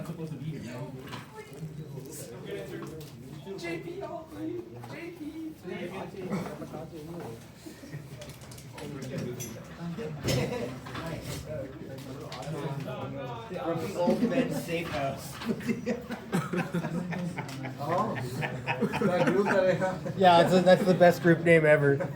not supposed to be here, man. JP, help me. Grumpy old man safe house. Oh, that group that I have. Yeah, that's the best group name ever.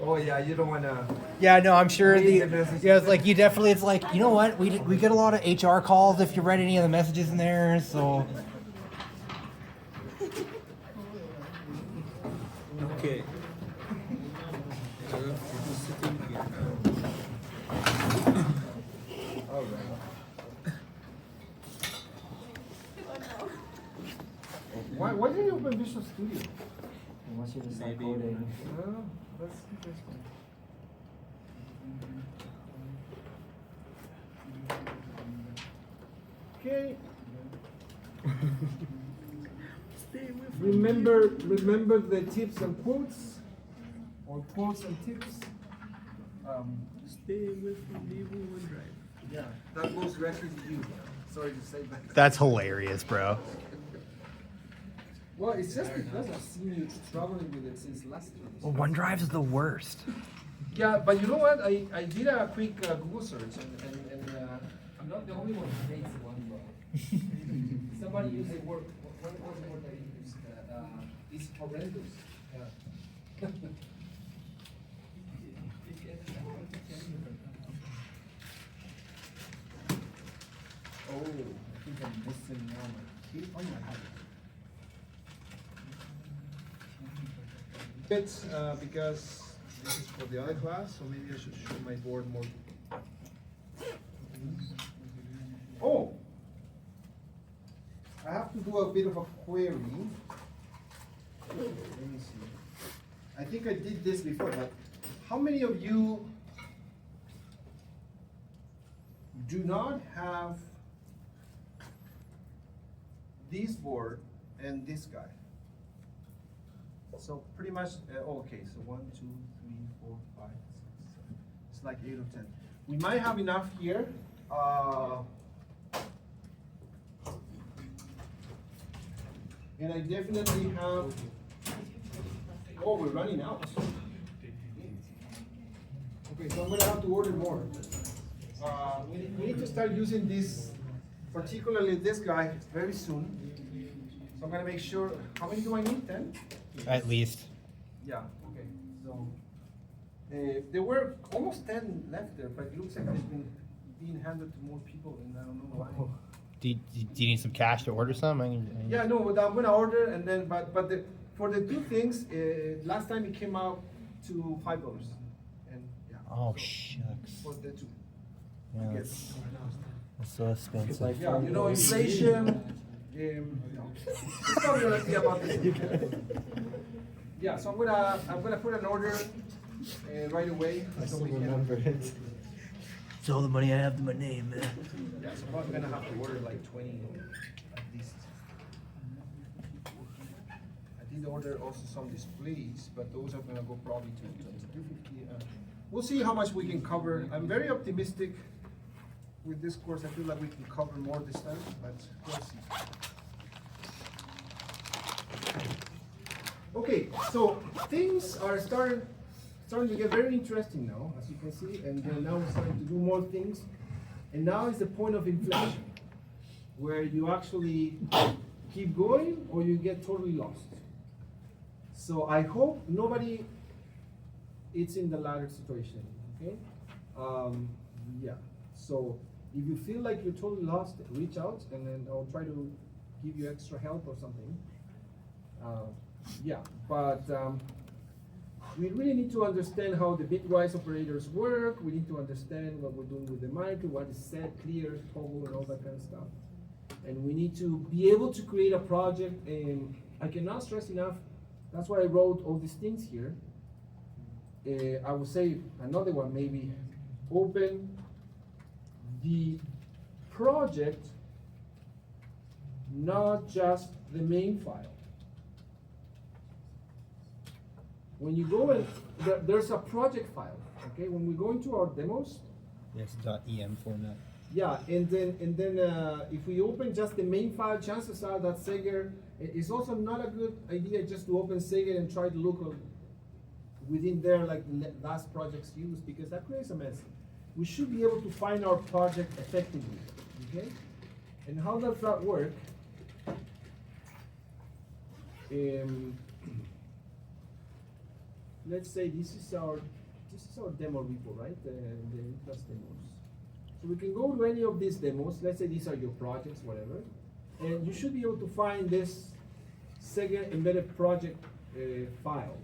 Oh yeah, you don't wanna. Yeah, no, I'm sure Read the messages. yeah, it's like you definitely. It's like, you know what? We get a lot of HR calls if you read any of the messages in there. So Okay. Sitting here. All right. Why did you open Visual Studio? I want you to start coding. Oh, that's interesting. Okay. Remember the tips and quotes, or quotes and tips. Stay away from Levo OneDrive. Yeah, that goes directly to you. Sorry to say that. that's hilarious, bro. Well, it's just because I've seen you struggling with it since last year. Well, OneDrive's the worst. Yeah, but you know what? I did a quick Google search, and I'm not the only one who hates OneDrive. Somebody used the word. What was the word that he used? It's horrendous. Yeah. Oh, I think I'm missing now my key. Oh, yeah, I have it. Because this is for the other class, so maybe I should show my board more. Oh! I have to do a bit of a query. Let me see. I think I did this before, but how many of you do not have this board and this guy? So pretty much, okay, so 1, 2, 3, 4, 5, 6, 7. It's like 8 or 10. We might have enough here. And I definitely have, oh, we're running out. Okay, so I'm gonna have to order more. We need to start using this, particularly this guy, very soon. So I'm gonna make sure, how many do I need? 10? At least. Yeah, okay, so, there were almost 10 left there, but it looks like they've been being handed to more people, and I don't know why. Do you need some cash to order some? Yeah, no, but I'm gonna order, and then, but for the two things, last time it came out to $5, and yeah. Oh, so, shucks. For the two. Yeah, Yes. that's so expensive. Yeah, you know, inflation, no. It's not gonna be about this. Yeah, so I'm gonna put an order right away. So we can. It's all the money I have to my name, man. Yeah, so I'm gonna have to order like 20 at least. I did order also some displays, but those are gonna go probably to 250. We'll see how much we can cover. I'm very optimistic with this course. I feel like we can cover more this time, but we'll see. Okay, so things are starting to get very interesting now, as you can see, and then now we're starting to do more things. And now is the point of inflection, where you actually keep going or you get totally lost. So I hope nobody is in the latter situation, okay? Yeah, so if you feel like you're totally lost, reach out and then I'll try to give you extra help or something. Yeah, but we really need to understand how the bitwise operators work. We need to understand what we're doing with the micro, what is set, clear, toggle, and all that kind of stuff. And we need to be able to create a project, and I cannot stress enough, that's why I wrote all these things here. I would say another one, maybe open the project, not just the main file. When you go in, there's a project file, okay? When we go into our demos, Yes, .em format. Yeah, and then if we open just the main file, chances are that Sager it's also not a good idea just to open Sager and try to look within there like the last projects used, because that creates a mess. We should be able to find our project effectively, okay? And how does that work? Let's say this is our demo repo, right? The plus demos. So we can go to any of these demos. Let's say these are your projects, whatever, and you should be able to find this Sager embedded project file.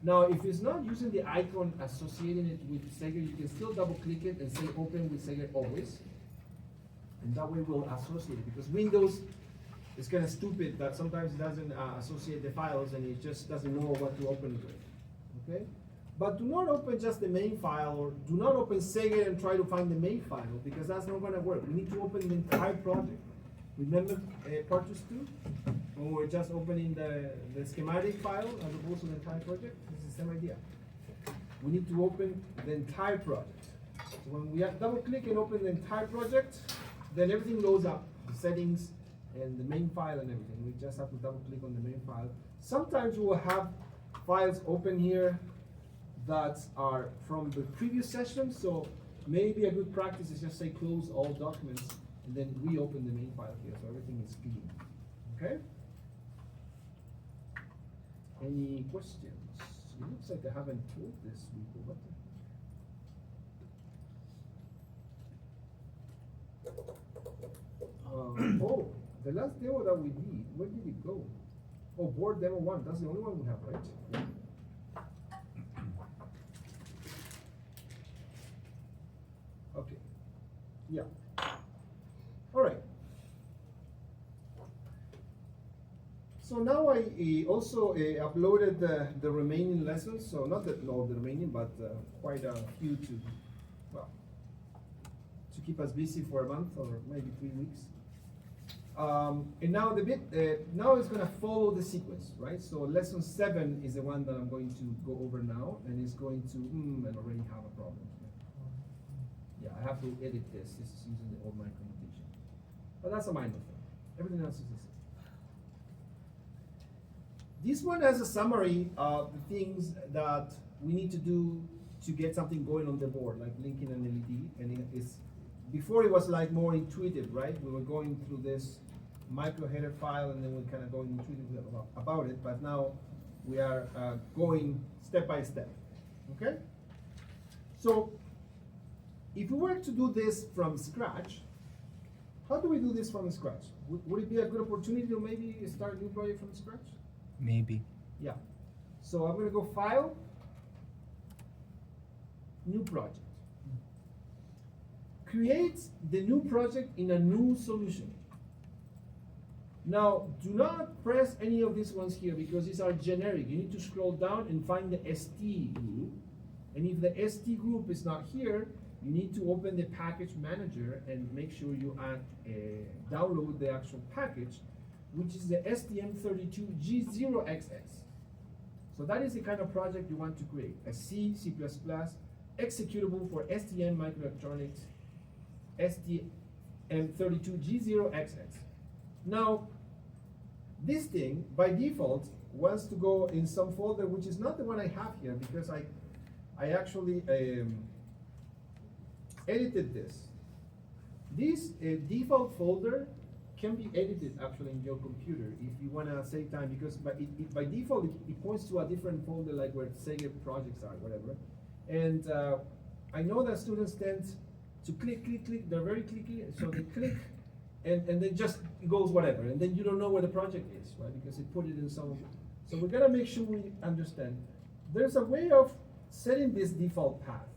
Now, if it's not using the icon associating it with Sager, you can still double click it and say open with Sager always. And that way we'll associate it, because Windows is kind of stupid that sometimes it doesn't associate the files and it just doesn't know what to open with. Okay? But do not open just the main file, or do not open Sager and try to find the main file, because that's not going to work. We need to open the entire project. Remember Partus 2? When we're just opening the schematic file as opposed to the entire project? It's the same idea. We need to open the entire project. So when we double click and open the entire project, then everything loads up, the settings and the main file and everything. We just have to double click on the main file. Sometimes we will have files open here that are from the previous session, so maybe a good practice is just say close all documents and then reopen the main file here, so everything is clean. Okay? Any questions? It looks like I haven't told this repo. What the? Oh, the last demo that we did, where did it go? Oh, board demo 1, that's the only one we have, right? Yeah. Okay. Yeah. All right. So now I also uploaded the remaining lessons. So not all the remaining, but quite a few to keep us busy for a month or maybe 3 weeks. And now now it's going to follow the sequence, right? So lesson 7 is the one that I'm going to go over now, and it's going to and already have a problem. Yeah, I have to edit this. This is using the old micro notation, but that's a minor thing. Everything else is the same. This one has a summary of the things that we need to do to get something going on the board, like linking an LED, and it's. Before it was like more intuitive, right? We were going through this micro header file and then we're kind of going intuitively about it, but now we are going step by step, okay? So if we were to do this from scratch, how do we do this from scratch? Would it be a good opportunity to maybe start a new project from scratch? Maybe. Yeah. So I'm gonna go File, New Project. Create the new project in a new solution. Now, do not press any of these ones here because these are generic. You need to scroll down and find the ST group. And if the ST group is not here, you need to open the package manager and make sure you download the actual package, which is the STM32G0XX. So that is the kind of project you want to create, a C, C++, executable for STM microelectronics, STM32G0XX. Now, this thing, by default, wants to go in some folder, which is not the one I have here, because I actually edited this. This default folder can be edited actually in your computer if you want to save time, because by default it points to a different folder, like where Sager projects are, whatever. And I know that students tend to click, they're very clicky, so they click and then just goes whatever, and then you don't know where the project is, right? Because it put it in some. So we're gonna make sure we understand. There's a way of setting this default path.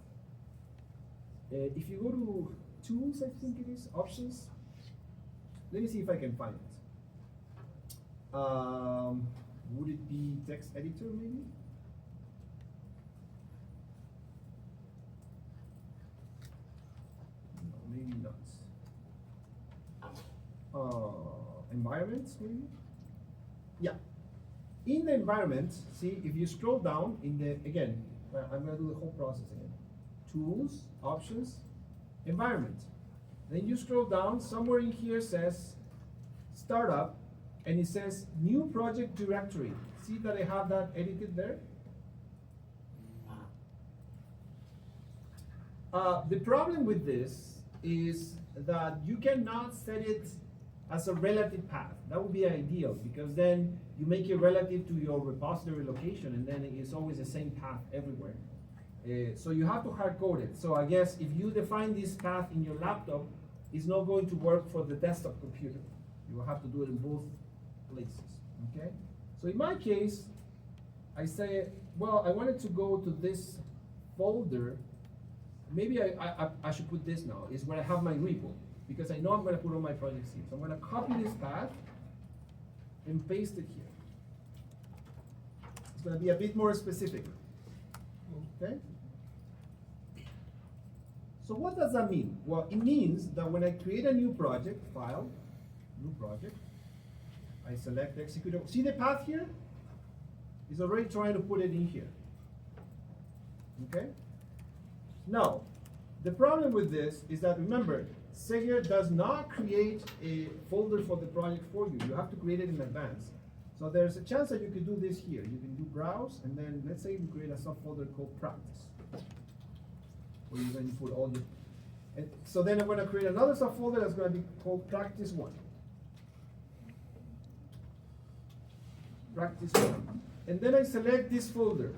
If you go to Tools, I think it is, Options. Let me see if I can find it. Would it be Text Editor maybe? No, maybe not. Environments maybe? Yeah. In the environment, see, if you scroll down in the, again, I'm gonna do the whole process again. Tools, Options, Environment. Then you scroll down, somewhere in here says startup, and it says new project directory. See that I have that edited there? The problem with this is that you cannot set it as a relative path. That would be ideal, because then you make it relative to your repository location, and then it's always the same path everywhere. So you have to hard code it. So I guess if you define this path in your laptop, it's not going to work for the desktop computer. You will have to do it in both places, okay? So in my case, I say, well, I wanted to go to this folder. Maybe I should put this now, is where I have my repo, because I know I'm gonna put all my projects here. So I'm gonna copy this path and paste it here. It's gonna be a bit more specific, okay? So what does that mean? Well, it means that when I create a new project, file, new project, I select executable. See the path here? It's already trying to put it in here, okay? Now, the problem with this is that, remember, Seger does not create a folder for the project for you. You have to create it in advance. So there's a chance that you could do this here. You can do browse, and then let's say you create a subfolder called practice, where you're going to put all your. And so then I'm going to create another subfolder that's going to be called practice 1. Practice 1. And then I select this folder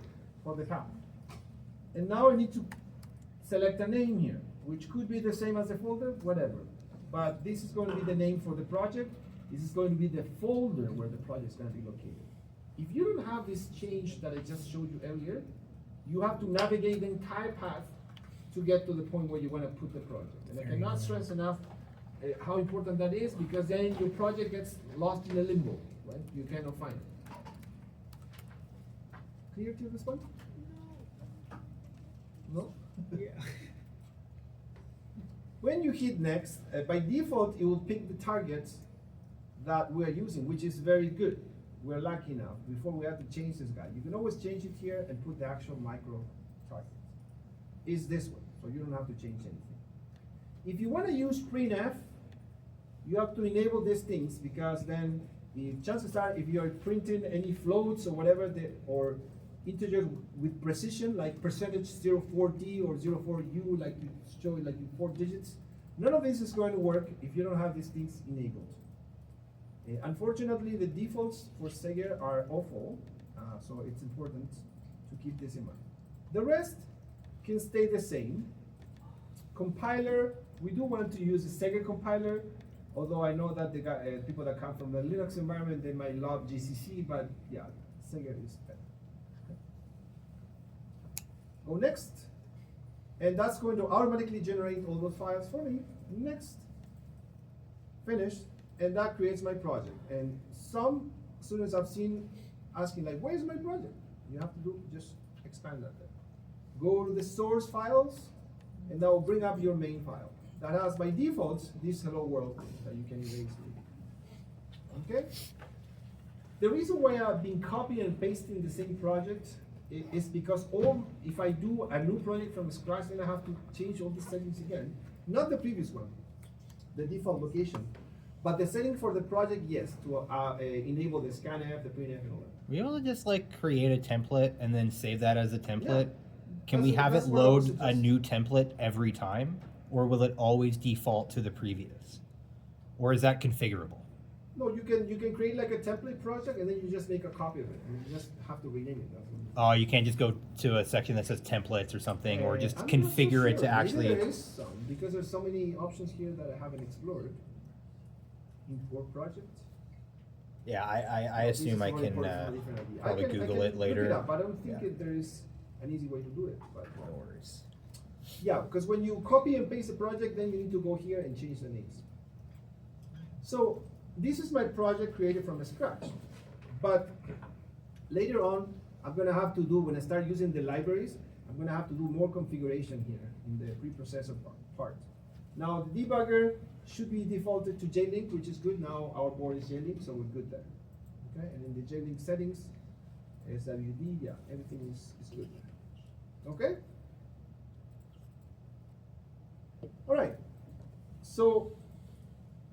for the path. And now I need to select a name here, which could be the same as the folder, whatever. But this is going to be the name for the project. This is going to be the folder where the project is going to be located. If you don't have this change that I just showed you earlier, you have to navigate the entire path to get to the point where you want to put the project. And I cannot stress enough how important that is, because then your project gets lost in a limbo, right? You cannot find it. Clear to this one? No? Yeah. When you hit next, by default, it will pick the targets that we're using, which is very good. We're lucky now. Before we have to change this guy. You can always change it here and put the actual micro target. Is this one, so you don't have to change anything. If you want to use printf, you have to enable these things, because then if chances are, if you're printing any floats or whatever, or integers with precision, like percentage 04D or 04U, like you show it like in 4 digits, none of this is going to work if you don't have these things enabled. Unfortunately, the defaults for Seger are awful, so it's important to keep this in mind. The rest can stay the same. Compiler, we do want to use the Seger compiler, although I know that the people that come from the Linux environment, they might love GCC, but yeah, Seger is better. Go next, and that's going to automatically generate all those files for me. Next, finish, and that creates my project. And some students I've seen asking like, where's my project? You have to do, just expand that there. Go to the source files, and that will bring up your main file. That has by default this hello world that you can erase. Okay? The reason why I've been copying and pasting the same project is because if I do a new project from scratch, then I have to change all the settings again. Not the previous one, the default location, but the setting for the project, yes, to enable the scanf, the printf, and all that. We able to just like create a template and then save that as a template? Yeah. Can we have That's it what I would load a suggest. new template every time? Or will it always default to the previous? Or is that configurable? No, you can create like a template project, and then you just make a copy of it, and you just have to rename it. That's what Oh, you can't just go to a section that says templates or something, or just I'm not configure so it to sure. actually. Maybe there is some, because there's so many options here that I haven't explored. Import project. Yeah, I This is assume I more can important for a different idea. probably I Google can it later. Look it up. I don't think Yeah. there is an easy way to do it. But No worries. yeah, because when you copy and paste a project, then you need to go here and change the names. So this is my project created from scratch. But later on, I'm going to have to do, when I start using the libraries, I'm going to have to do more configuration here in the preprocessor part. Now, the debugger should be defaulted to JLink, which is good. Now our board is JLink, so we're good there. Okay, and in the JLink settings, SWD, yeah, everything is good there. Okay? All right. So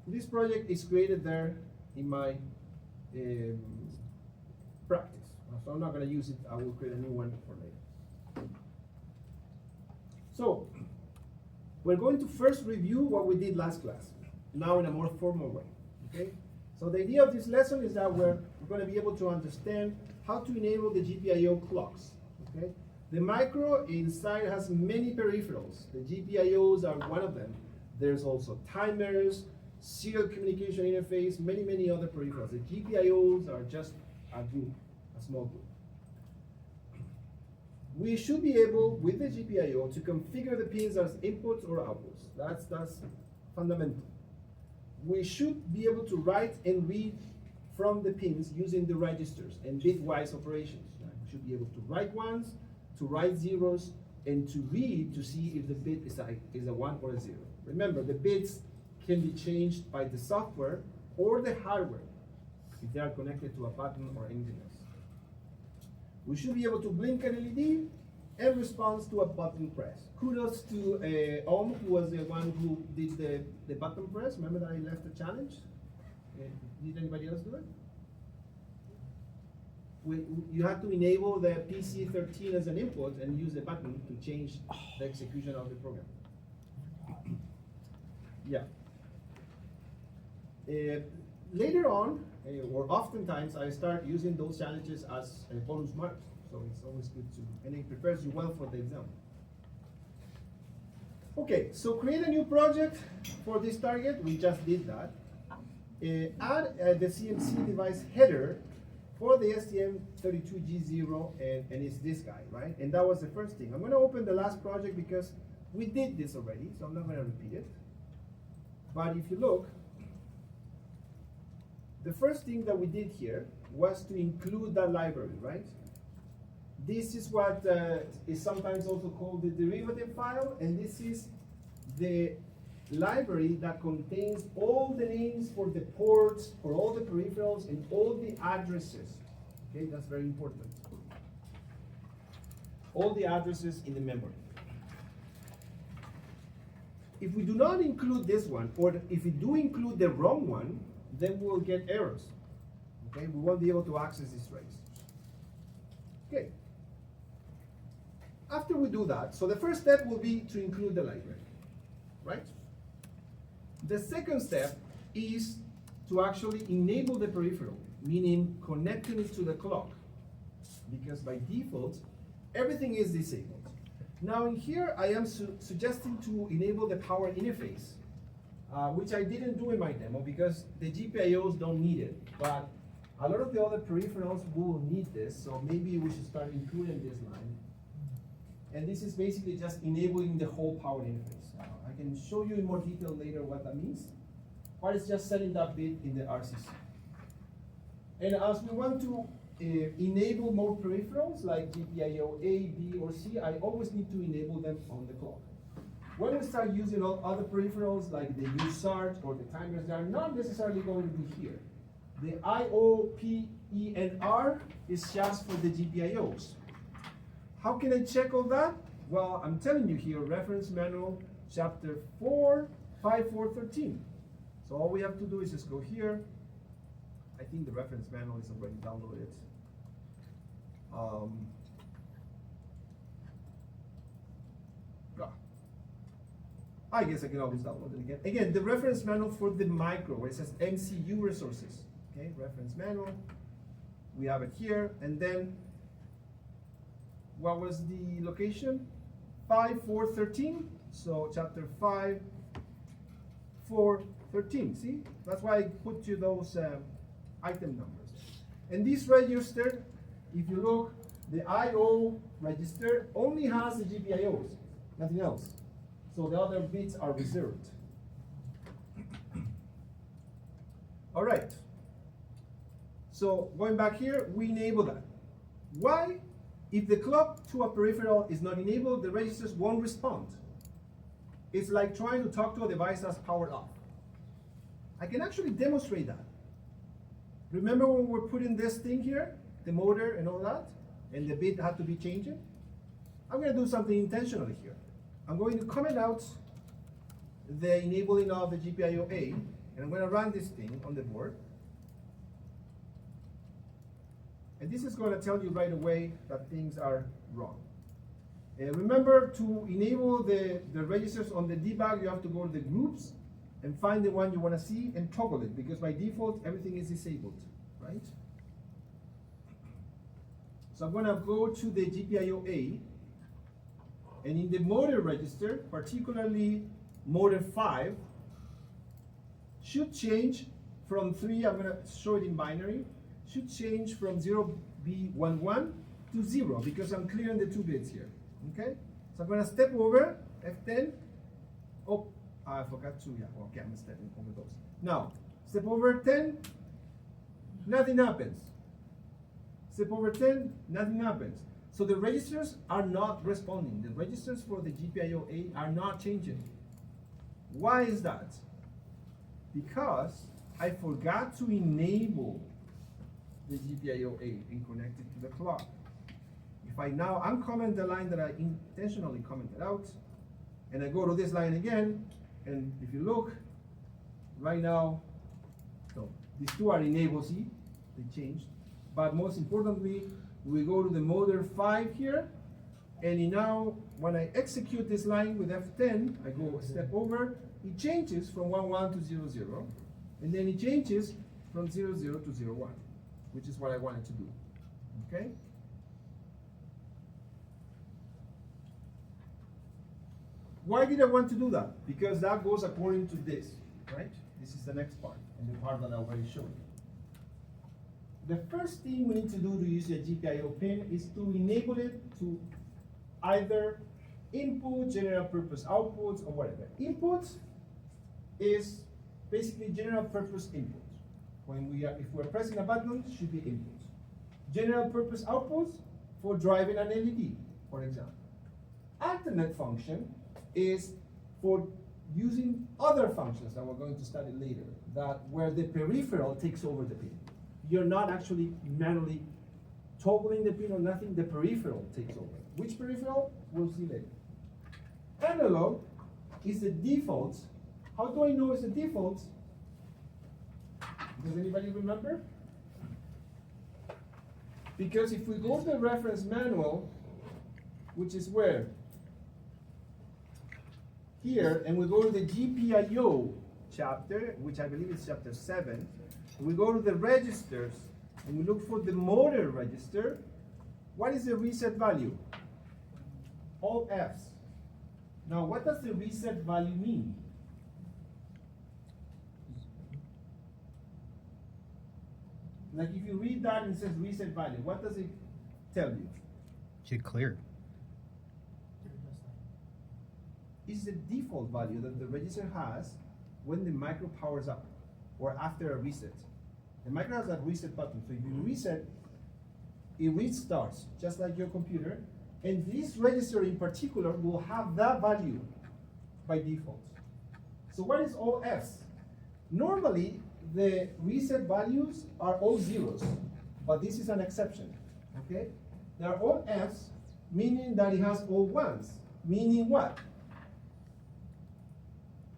this project is created there in my practice. So I'm not going to use it. I will create a new one for later. So we're going to first review what we did last class, now in a more formal way. Okay? So the idea of this lesson is that we're going to be able to understand how to enable the GPIO clocks. Okay? The micro inside has many peripherals. The GPIOs are one of them. There's also timers, serial communication interface, many other peripherals. The GPIOs are just a group, a small group. We should be able, with the GPIO, to configure the pins as inputs or outputs. That's fundamental. We should be able to write and read from the pins using the registers and bitwise operations. We should be able to write ones, to write zeros, and to read to see if the bit is a 1 or a 0. Remember, the bits can be changed by the software or the hardware if they are connected to a button or anything else. We should be able to blink an LED and respond to a button press. Kudos to Om, who was the one who did the button press. Remember that I left the challenge? Did anybody else do it? You have to enable the PC13 as an input and use the button to change the execution of the program. Yeah. Later on, or oftentimes, I start using those challenges as bonus marks. So it's always good to, and it prepares you well for the exam. Okay, so create a new project for this target. We just did that. Add the CMC device header for the STM32G0, and it's this guy, right? And that was the first thing. I'm going to open the last project because we did this already, so I'm not going to repeat it. But if you look, the first thing that we did here was to include that library, right? This is what is sometimes also called the derivative file, and this is the library that contains all the names for the ports, for all the peripherals, and all the addresses. Okay, that's very important. All the addresses in the memory. If we do not include this one, or if we do include the wrong one, then we'll get errors. Okay, we won't be able to access these registers. Okay. After we do that, so the first step will be to include the library, right? The second step is to actually enable the peripheral, meaning connecting it to the clock, because by default, everything is disabled. Now in here, I am suggesting to enable the power interface, which I didn't do in my demo because the GPIOs don't need it, but a lot of the other peripherals will need this, so maybe we should start including this line. And this is basically just enabling the whole power interface. I can show you in more detail later what that means, but it's just setting that bit in the RCC. And as we want to enable more peripherals like GPIO A, B, or C, I always need to enable them on the clock. When we start using all other peripherals like the USART or the timers, they are not necessarily going to be here. The IO, P, E, and R is just for the GPIOs. How can I check all that? Well, I'm telling you here, reference manual, chapter 4, 5.4.13. So all we have to do is just go here. I think the reference manual is already downloaded. I guess I can always download it again. Again, the reference manual for the micro, where it says MCU resources. Okay, reference manual. We have it here, and then what was the location? 5.4.13. So chapter 5.4.13. See, that's why I put you those item numbers. And this register, if you look, the I/O register only has the GPIOs, nothing else. So the other bits are reserved. All right. So going back here, we enable that. Why? If the clock to a peripheral is not enabled, the registers won't respond. It's like trying to talk to a device that's powered off. I can actually demonstrate that. Remember when we're putting this thing here, the motor and all that, and the bit had to be changing? I'm going to do something intentionally here. I'm going to comment out the enabling of the GPIO-A, and I'm going to run this thing on the board. And this is going to tell you right away that things are wrong. Remember, to enable the registers on the debug, you have to go to the groups and find the one you want to see and toggle it, because by default, everything is disabled, right? So I'm going to go to the GPIO-A, and in the motor register, particularly motor 5, should change from 3, I'm going to show it in binary, should change from 0B11 to 0, because I'm clearing the 2 bits here, okay? So I'm going to step over F10. Oh, I forgot to, yeah, okay, I'm stepping over those. Now, step over 10, nothing happens. Step over 10, nothing happens. So the registers are not responding. The registers for the GPIO-A are not changing. Why is that? Because I forgot to enable the GPIO-A and connect it to the clock. If I now uncomment the line that I intentionally commented out, and I go to this line again, and if you look, right now, so these two are enabled, see, they changed. But most importantly, we go to the motor 5 here, and now when I execute this line with F10, I go a step over, it changes from 11 to 00, and then it changes from 00 to 01, which is what I wanted to do, okay? Why did I want to do that? Because that goes according to this, right? This is the next part, and the part that I already showed you. The first thing we need to do to use a GPIO pin is to enable it to either input, general purpose outputs, or whatever. Inputs is basically general purpose inputs. If we're pressing a button, it should be inputs. General purpose outputs for driving an LED, for example. Alternate function is for using other functions that we're going to study later, that where the peripheral takes over the pin. You're not actually manually toggling the pin or nothing, the peripheral takes over. Which peripheral? We'll see later. Analog is the default. How do I know it's the default? Does anybody remember? Because if we go to the reference manual, which is where? Here, and we go to the GPIO chapter, which I believe is chapter 7, we go to the registers, and we look for the motor register. What is the reset value? All Fs. Now, what does the reset value mean? Like if you read that and it says reset value, what does it tell you? Should clear. It's the default value that the register has when the micro powers up or after a reset. The micro has that reset button, so if you reset, it restarts, just like your computer, and this register in particular will have that value by default. So what is all Fs? Normally, the reset values are all zeros, but this is an exception, okay? They are all Fs, meaning that it has all ones, meaning what?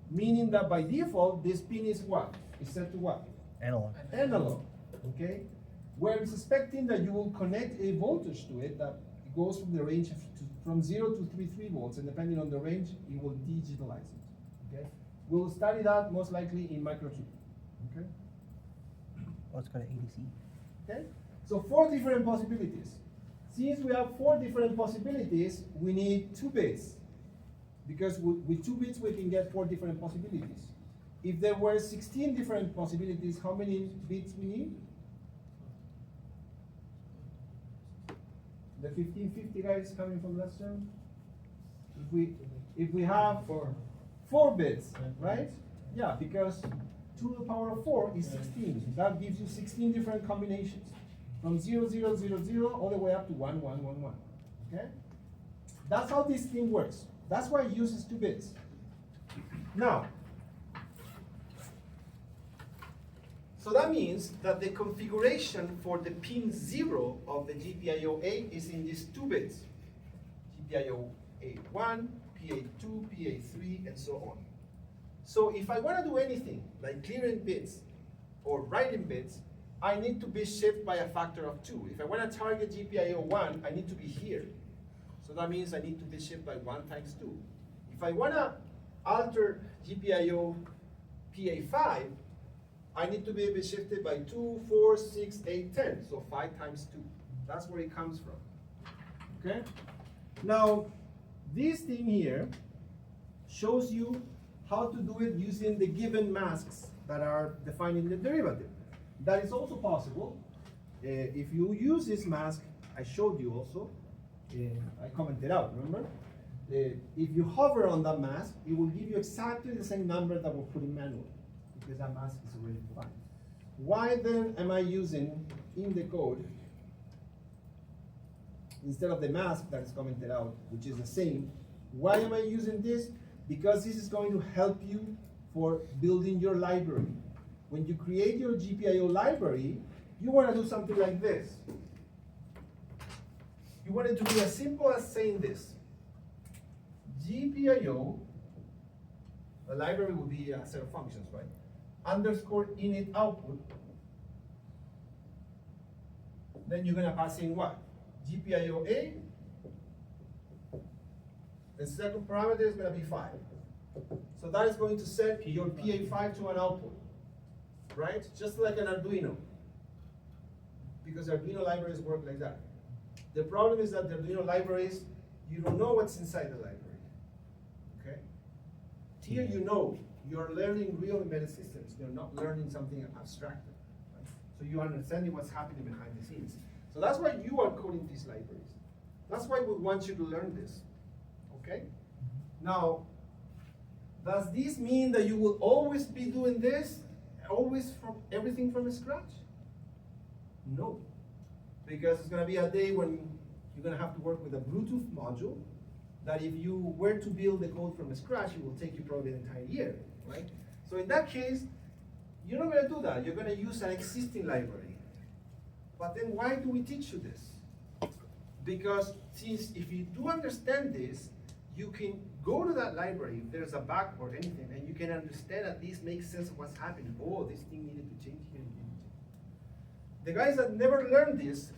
Meaning that by default, this pin is what? It's set to what? Analog. Analog, okay? We're suspecting that you will connect a voltage to it that goes from the range from 0 to 33 volts, and depending on the range, it will digitalize it, okay? We'll study that most likely in microchip, okay? Let's go to ADC. Okay? So 4 different possibilities. Since we have 4 different possibilities, we need 2 bits. Because with 2 bits, we can get 4 different possibilities. If there were 16 different possibilities, how many bits we need? The 1550 guys coming from last term? If we have 4 bits, right? Yeah, because 2 to the power of 4 is 16. That gives you 16 different combinations. From 0, 0, 0, 0, all the way up to 1, 1, 1, 1. Okay? That's how this thing works. That's why it uses 2 bits. Now, so that means that the configuration for the pin 0 of the GPIO-A is in these 2 bits. GPIO-A1, PA2, PA3, and so on. So if I want to do anything, like clearing bits or writing bits, I need to be shift by a factor of 2. If I want to target GPIO 1, I need to be here. So that means I need to be shift by 1 times 2. If I want to alter GPIO PA5, I need to be shifted by 2, 4, 6, 8, 10. So 5 times 2. That's where it comes from. Okay? Now, this thing here shows you how to do it using the given masks that are defined in the derivative. That is also possible. If you use this mask, I showed you also, I commented out, remember? If you hover on that mask, it will give you exactly the same number that we're putting manually, because that mask is already defined. Why then am I using in the code, instead of the mask that is commented out, which is the same, why am I using this? Because this is going to help you for building your library. When you create your GPIO library, you want to do something like this. You want it to be as simple as saying this. GPIO, a library will be a set of functions, right? Underscore init output. Then you're going to pass in what? GPIO A. The second parameter is going to be 5. So that is going to set your PA5 to an output, right? Just like an Arduino, because Arduino libraries work like that. The problem is that the Arduino libraries, you don't know what's inside the library, okay? Here you know, you're learning real embedded systems. You're not learning something abstracted, right? So you understand what's happening behind the scenes. So that's why you are coding these libraries. That's why we want you to learn this, okay? Now, does this mean that you will always be doing this? Always from everything from scratch? No. Because it's going to be a day when you're going to have to work with a Bluetooth module that if you were to build the code from scratch, it will take you probably an entire year, right? So in that case, you're not going to do that. You're going to use an existing library. But then why do we teach you this? Because since if you do understand this, you can go to that library if there's a bug or anything, and you can understand, at least make sense of what's happening. Oh, this thing needed to change here. The guys that never learned this,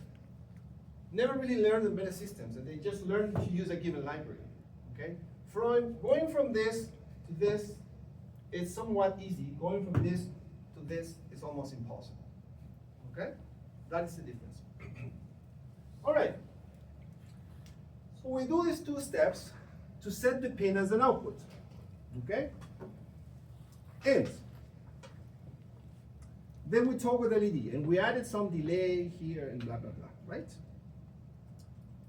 never really learned embedded systems, and they just learned to use a given library, okay? Going from this to this is somewhat easy. Going from this to this is almost impossible, okay? That is the difference. All right, so we do these 2 steps to set the pin as an output, okay? And then we talk with LED, and we added some delay here and blah, blah, blah, right?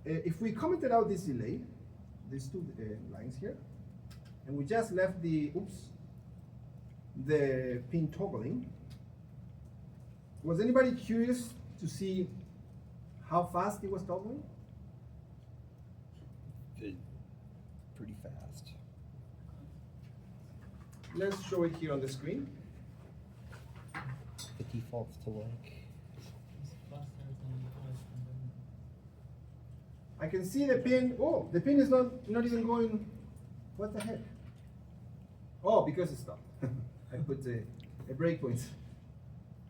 If we commented out this delay, these 2 lines here, and we just left the pin toggling, was anybody curious to see how fast it was toggling? Pretty fast. Let's show it here on the screen. The default's to like. I can see the pin. Oh, the pin is not even going. What the heck? Oh, because it stopped. I put a breakpoint.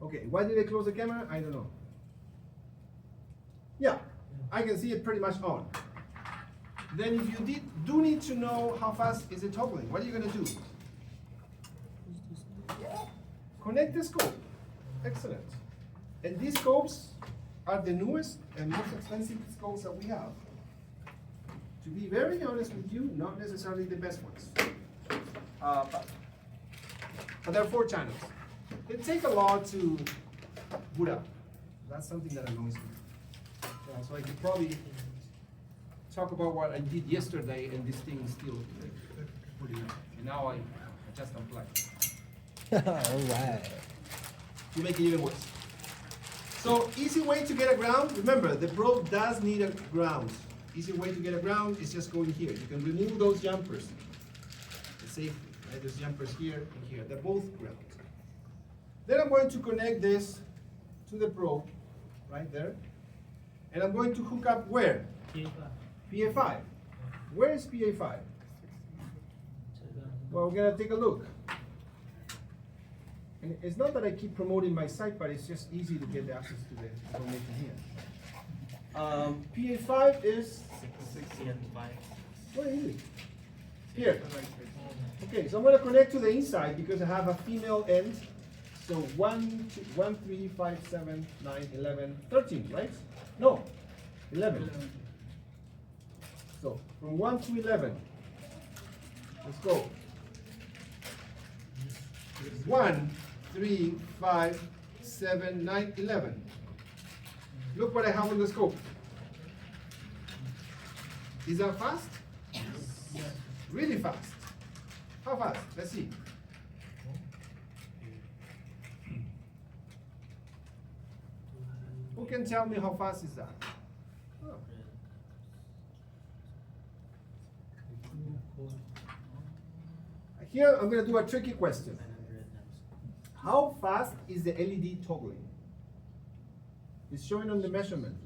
Okay, why did I close the camera? I don't know. Yeah, I can see it pretty much on. Then if you do need to know how fast is it toggling, what are you going to do? Connect the scope. Excellent. And these scopes are the newest and most expensive scopes that we have. To be very honest with you, not necessarily the best ones. But there are 4 channels. It takes a lot to boot up. That's something that annoys me. Yeah, so I could probably talk about what I did yesterday, and this thing is still putting up. And now I just unplugged. All right. To make it even worse. So easy way to get a ground. Remember, the probe does need a ground. Easy way to get a ground is just going here. You can remove those jumpers safely. Right? There's jumpers here and here. They're both ground. Then I'm going to connect this to the probe right there. And I'm going to hook up where? PA5. Where is PA5? Well, we're going to take a look. And it's not that I keep promoting my site, but it's just easy to get access to the information here. PA5 is, what is it? Here. Okay, so I'm gonna connect to the inside because I have a female end. So 1, 3, 5, 7, 9, 11, 13, right? No, 11. So from 1 to 11, let's go. 1, 3, 5, 7, 9, 11. Look what I have on the scope. Is that fast? Really fast. How fast? Let's see. Who can tell me how fast is that? Oh. Here I'm going to do a tricky question. How fast is the LED toggling? It's showing on the measurement.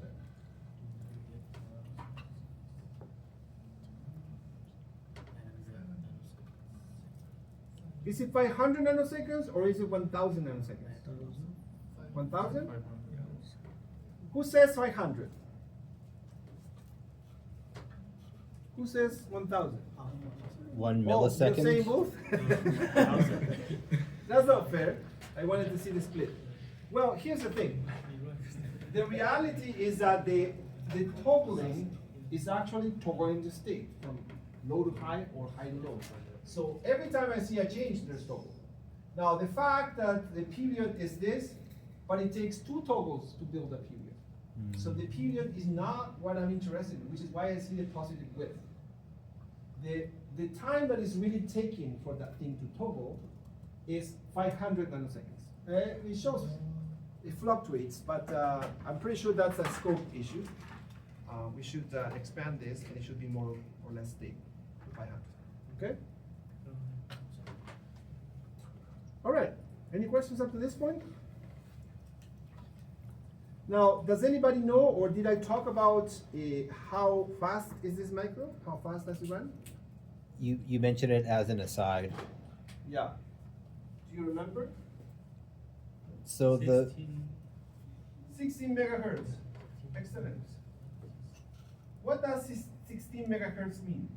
Is it 500 nanoseconds or is it 1000 nanoseconds? 1000? Who says 500? Who says 1000? 1 Oh, millisecond. you're saying both? That's not fair. I wanted to see the split. Well, here's the thing. The reality is that the toggling is actually toggling the state from low to high or high to low. So every time I see a change, there's toggle. Now the fact that the period is this, but it takes 2 toggles to build a period. So the period is not what I'm interested in, which is why I see the positive width. The time that is really taking for that thing to toggle is 500 nanoseconds. It shows, it fluctuates, but I'm pretty sure that's a scope issue. We should expand this, and it should be more or less stable, 500. Okay? All right. Any questions up to this point? Now, does anybody know, or did I talk about how fast is this micro? How fast does it run? You mentioned it as an aside. Yeah. Do you remember? So the 16 megahertz. Excellent. What does 16 megahertz mean?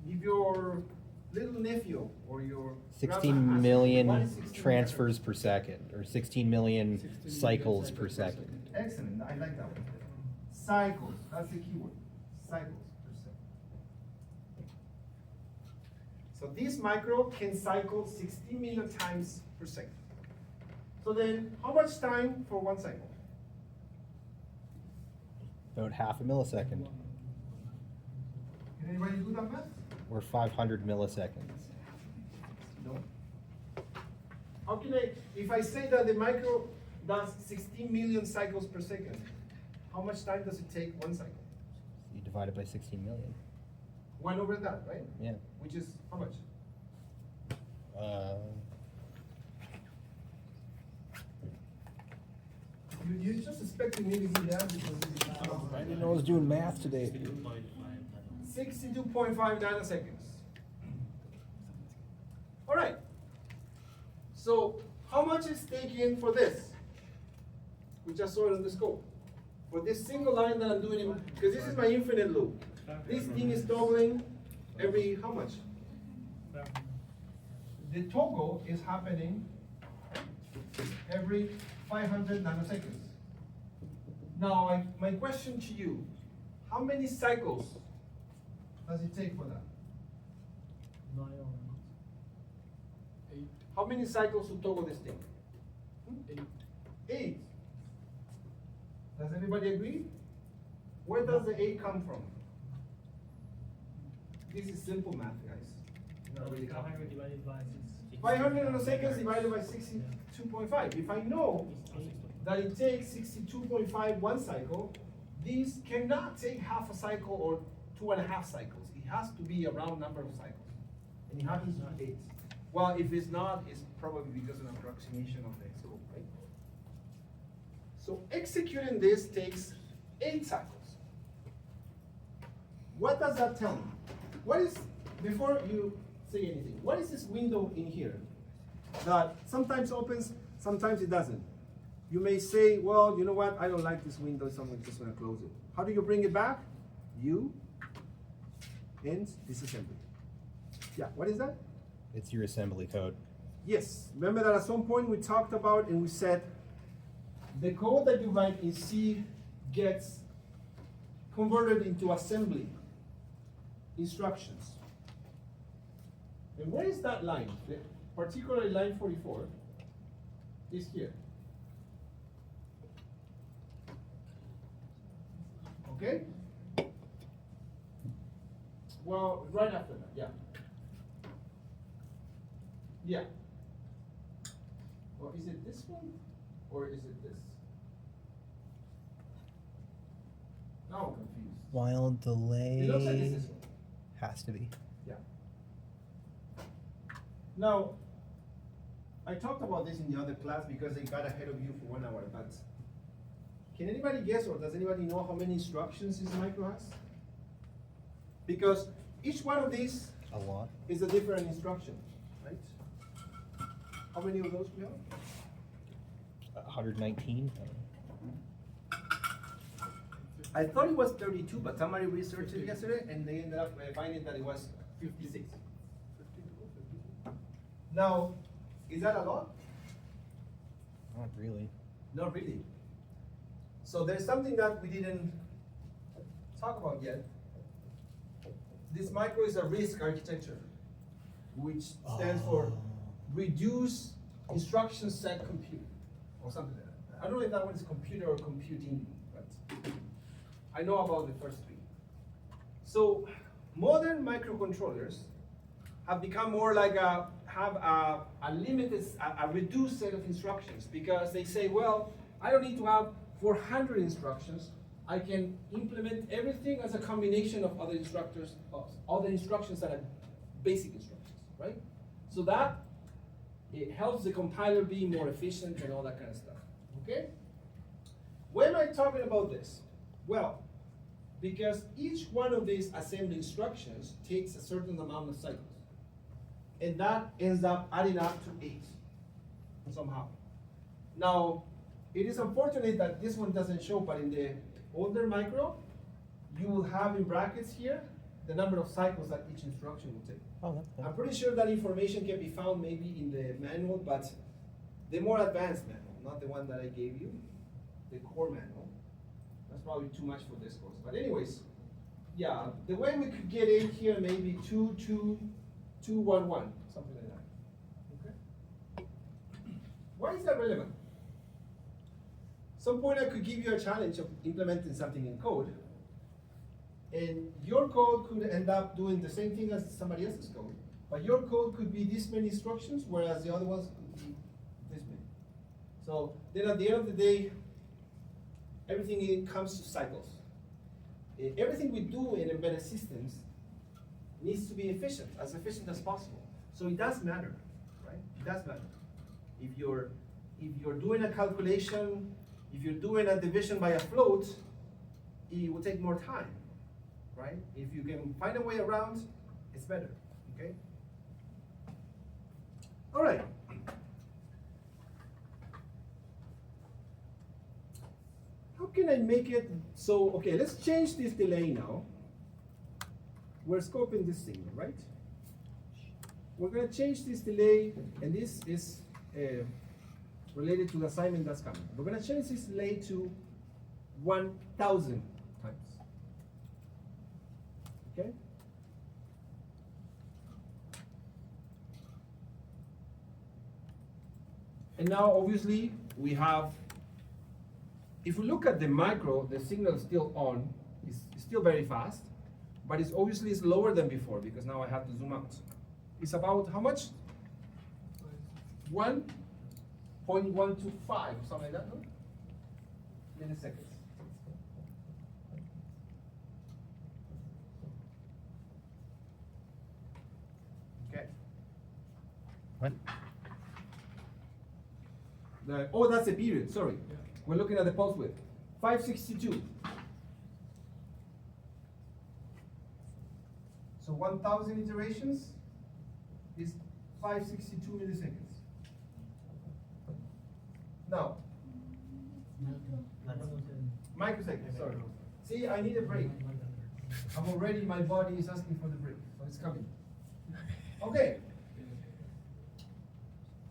If your little nephew or your 16 million transfers per second, or 16 million cycles per second. Excellent, I like that one. Cycles, that's the keyword. Cycles per second. So this micro can cycle 16 million times per second. So then, how much time for one cycle? About half a millisecond, Can anybody do that math? or 500 milliseconds. No. How can I, if I say that the micro does 16 million cycles per second, how much time does it take one cycle? You divide it by 16 million. 1 over that, right? Yeah. Which is how much? You're just expecting me to do that because this is I didn't know I was doing math today. 62.5 nanoseconds. All right. So how much is taken for this? We just saw it on the scope. For this single line that I'm doing, because this is my infinite loop. This thing is toggling every, how much? The toggle is happening every 500 nanoseconds. Now, my question to you, how many cycles does it take for that? 9 or 8. How many cycles to toggle this thing? 8. 8. Does everybody agree? Where does the 8 come from? This is simple math, guys. Not really 500 divided by 6. 500 nanoseconds divided by 62.5. If I know that it takes 62.5 one cycle, these cannot take half a cycle or 2.5 cycles. It has to be a round number of cycles. And it happens to be 8. Well, if it's not, it's probably because of an approximation of the scope, right? So executing this takes 8 cycles. what does that tell me? What is, before you say anything, what is this window in here that sometimes opens, sometimes it doesn't? You may say, well, you know what, I don't like this window, so I'm just gonna close it. How do you bring it back? You end disassembly. Yeah, what is that? It's your assembly code. Yes, remember that at some point we talked about and we said the code that you write in C gets converted into assembly instructions. And where is that line? Particularly line 44 is here. Okay? Well, right after that, yeah. Yeah. Well, is it this one or is it this? Now I'm confused. While It looks like it's delay this one. has to be. Yeah. Now, I talked about this in the other class because they got ahead of you for 1 hour, but can anybody guess or does anybody know how many instructions this micro has? Because each one of these A lot. is a different instruction, right? How many of those we have? 119. I thought it was 32, but somebody researched it yesterday and they ended up finding that it was 56. Now, is that a lot? Not really. Not really. So there's something that we didn't talk about yet. This micro is a RISC architecture, which stands for Reduce Instruction Set Compute, or something like that. I don't know if that one is computer or computing, but I know about the first three. So modern microcontrollers have become more like a limited, a reduced set of instructions because they say, well, I don't need to have 400 instructions. I can implement everything as a combination of other instructions that are basic instructions, right? So that it helps the compiler be more efficient and all that kind of stuff, okay? Why am I talking about this? Well, because each one of these assembly instructions takes a certain amount of cycles. And that ends up adding up to 8 somehow. Now, it is unfortunate that this one doesn't show, but in the older micro, you will have in brackets here the number of cycles that each instruction will take. Oh, I'm pretty sure that information can be found maybe in the manual, but the more advanced manual, not the one that I gave you, the core manual. That's probably too much for this course. But anyways, yeah, the way we could get in here maybe 2, 2, 2, 1, 1, something like that. Okay. Why is that relevant? Some point I could give you a challenge of implementing something in code, and your code could end up doing the same thing as somebody else's code, but your code could be this many instructions, whereas the other ones could be this many. So then at the end of the day, everything comes to cycles. Everything we do in embedded systems needs to be efficient as possible. So it does matter, right? It does matter. If you're doing a calculation, if you're doing a division by a float, it will take more time, right? If you can find a way around, it's better, okay? All right. How can I make it so, okay, let's change this delay now. We're scoping this signal, right? We're gonna change this delay, and this is related to the assignment that's coming. We're gonna change this delay to 1,000 times. Okay? And now obviously we have, if we look at the micro, the signal is still on, it's still very fast, but it's obviously slower than before because now I have to zoom out. It's about how much? 1.125 or something like that, no? Milliseconds. Okay. What? Oh, that's the period, sorry. We're looking at the pulse width. 562. So 1,000 iterations is 562 milliseconds. Now, microseconds, sorry. See, I need a break. I'm already, my body is asking for the break, so it's coming. Okay.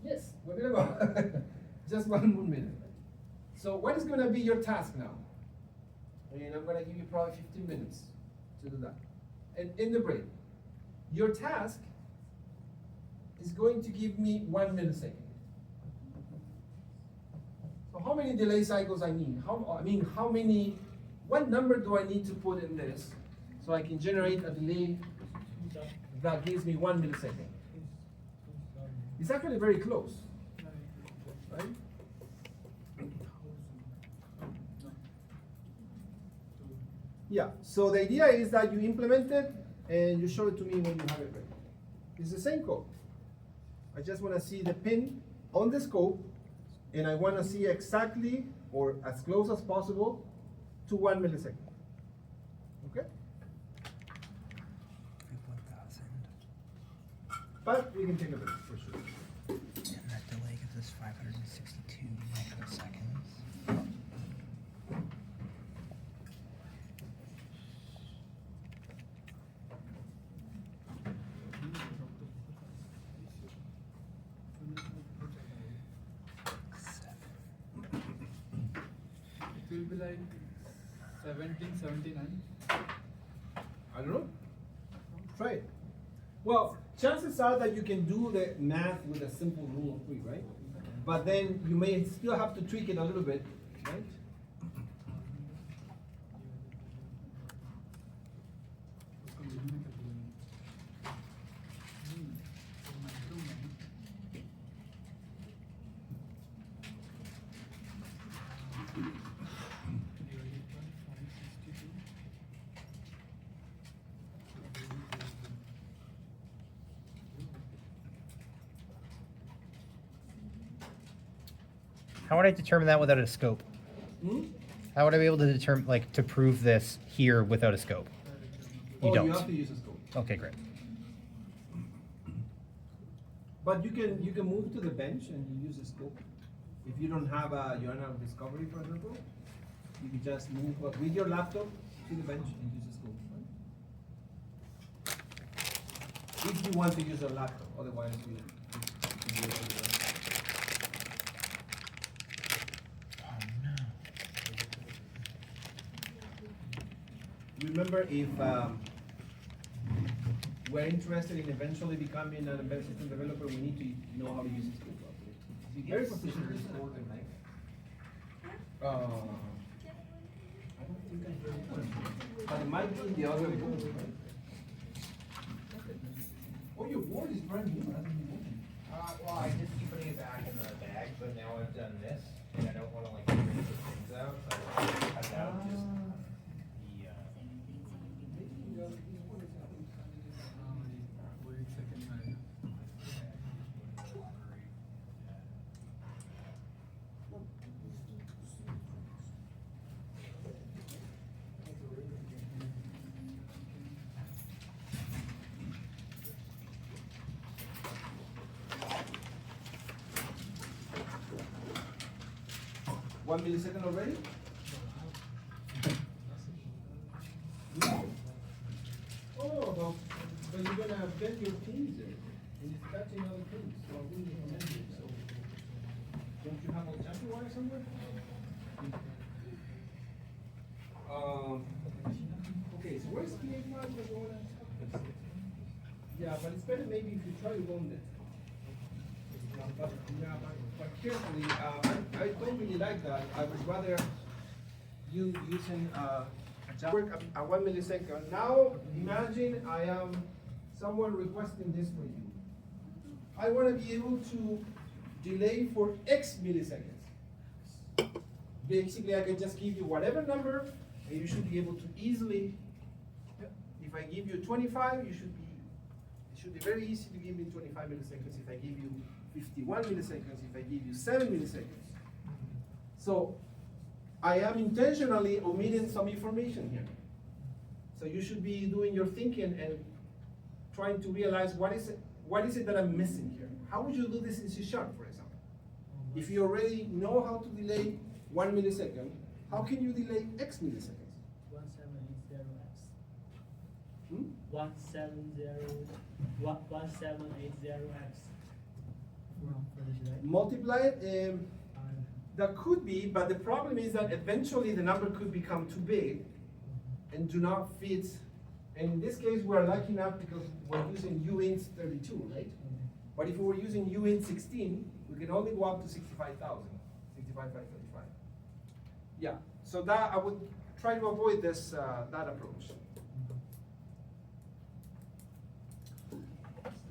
Yes, we're gonna go. Just one more minute. So what is gonna be your task now? And I'm gonna give you probably 15 minutes to do that. And in the break, your task is going to give me 1 millisecond. So how many delay cycles I need? What number do I need to put in this so I can generate a delay that gives me 1 millisecond? It's actually very close, right? Yeah, so the idea is that you implement it and you show it to me when you have it ready. It's the same code. I just want to see the pin on the scope, and I want to see exactly, or as close as possible, to 1 millisecond. Okay? 1,000. But we can take a break for sure. And that delay gives us 562 microseconds. It will be like 1779. I don't know. Try it. Well, chances are that you can do the math with a simple rule of 3, right? But then you may still have to tweak it a little bit, right? How would I determine that without a scope? Hmm? How would I be able to determine, like, to prove this here without a scope? You don't. You have to use a scope. Okay, great. But you can move to the bench and you use a scope. If you don't have a URL discovery, for example, you can just move with your laptop to the bench and use a scope. Right? If you want to use a laptop, otherwise you use a Remember, if we're interested in eventually becoming an embedded system developer, we need to know how to use this tool properly. Very proficient in this. I don't think I heard one. But it might be in the other room, right? Oh, your board is brand new. Hasn't been working. Well, I just keep putting it back in the bag, but now I've done this, and I don't wanna like bring the things out, so I cut out just the, Wait second time. One millisecond already? Oh, but you're gonna bend your pins there, and it's catching other pins, so I wouldn't recommend it, so. Don't you have a jumping wire somewhere? Okay, so where's PA5? Yeah, but it's better maybe if you try to bond it. But carefully, I don't really like that. I would rather you using work at 1 millisecond. Now imagine I am someone requesting this for you. I want to be able to delay for X milliseconds. Basically, I can just give you whatever number, and you should be able to easily. If I give you 25, it should be very easy to give me 25 milliseconds. If I give you 51 milliseconds, if I give you 7 milliseconds. So I am intentionally omitting some information here. So you should be doing your thinking and trying to realize what is it that I'm missing here. How would you do this in C#, for example? If you already know how to delay 1 millisecond, how can you delay X milliseconds? 1780x. Hmm? 1780x. Multiply it. That could be, but the problem is that eventually the number could become too big and do not fit. And in this case, we're lucky enough because we're using uint 32, right? But if we were using uint 16, we can only go up to 65,000, 65,535. Yeah, so that I would try to avoid this that approach.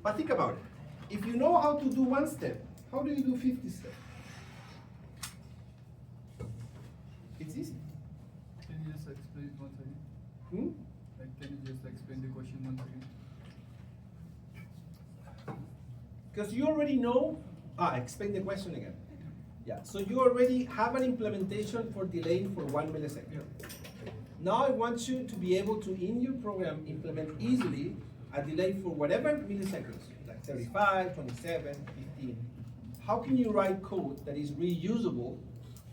But think about it. If you know how to do one step, how do you do 50 steps? It's easy. Can you just explain it once again? Hmm? Like, can you just explain the question once again? Because you already know, explain the question again. Yeah, so you already have an implementation for delaying for 1 millisecond. Now I want you to be able to, in your program, implement easily a delay for whatever milliseconds, like 35, 27, 15. How can you write code that is reusable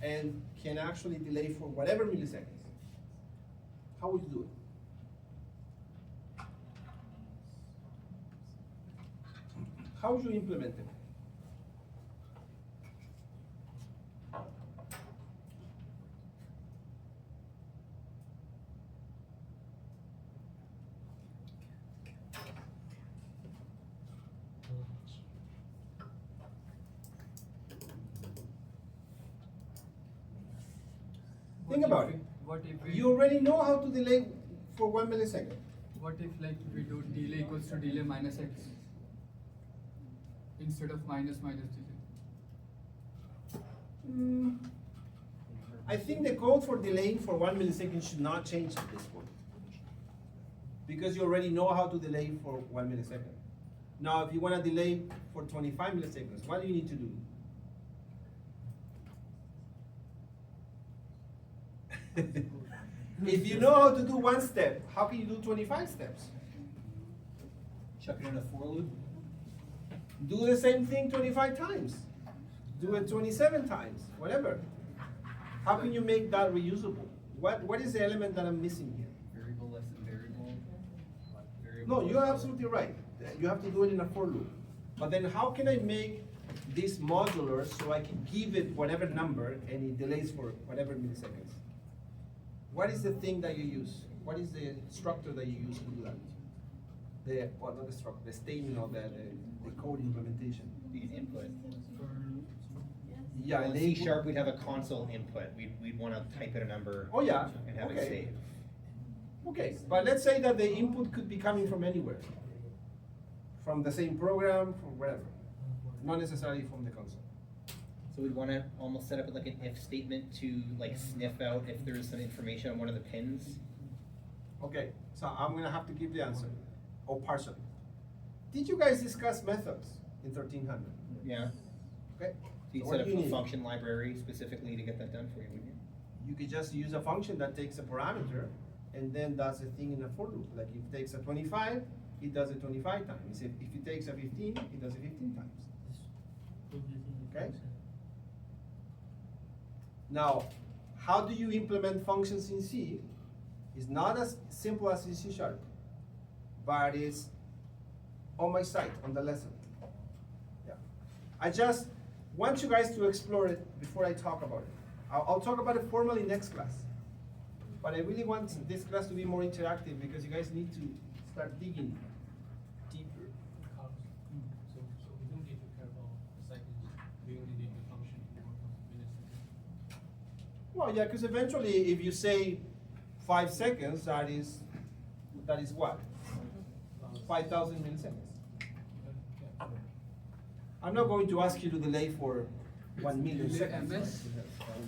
and can actually delay for whatever milliseconds? How would you do it? How would you implement it? Think about it. What if we, You already know how to delay for 1 millisecond. what if like we do delay equals to delay minus x instead of minus delay? I think the code for delaying for 1 millisecond should not change at this point. Because you already know how to delay for 1 millisecond. Now, if you want to delay for 25 milliseconds, what do you need to do? If you know how to do 1 step, how can you do 25 steps? Chuck it in a for loop. Do the same thing 25 times. Do it 27 times, whatever. How can you make that reusable? What is the element that I'm missing here? Variable less than variable. No, you're absolutely right. You have to do it in a for loop. But then how can I make this modular so I can give it whatever number and it delays for whatever milliseconds? What is the thing that you use? What is the structure that you use to do that? Well, not the structure, the statement of the code implementation. The input. Yeah, In and C they- Sharp, we'd have a console input. We'd want to type in a number. Oh, yeah. And have Okay. it save. Okay, but let's say that the input could be coming from anywhere. From the same program, from wherever. Not necessarily from the console. So we'd want to almost set up like an if statement to like sniff out if there is some information on one of the pins. Okay, so I'm gonna have to give the answer, or partially. Did you guys discuss methods in 1300? Yeah. Okay. So you'd So what set up do you a need? function library specifically to get that done for you, wouldn't you? You could just use a function that takes a parameter and then does a thing in a for loop. Like if it takes a 25, it does it 25 times. If it takes a 15, it does it 15 times. Okay? Now, how do you implement functions in C? It's not as simple as in C Sharp, but it's on my site, on the lesson. Yeah. I just want you guys to explore it before I talk about it. I'll talk about it formally next class. But I really want this class to be more interactive because you guys need to start digging deeper. So we don't need to care about the cycles, we only need the function for minutes. Well, yeah, because eventually if you say 5 seconds, that is what? 5,000 milliseconds. I'm not going to ask you to delay for 1 million Delay seconds. MS.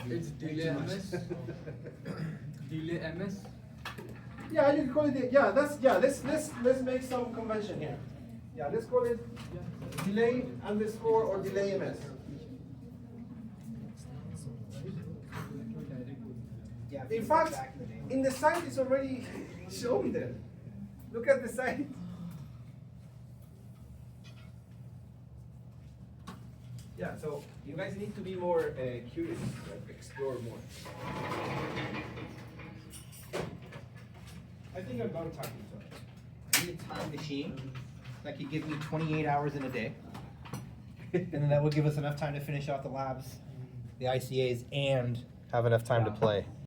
It's delay MS. Delay MS. Yeah, you can call it. Yeah, let's make some convention here. Yeah, let's call it delay underscore or delay MS. Yeah. In fact, in the site it's already shown there. Look at the site. Yeah, so you guys need to be more curious, like explore more. I think I'm about time to talk. I need a time machine that could give me 28 hours in a day. And then that would give us enough time to finish off the labs, the ICAs, and have enough time to play.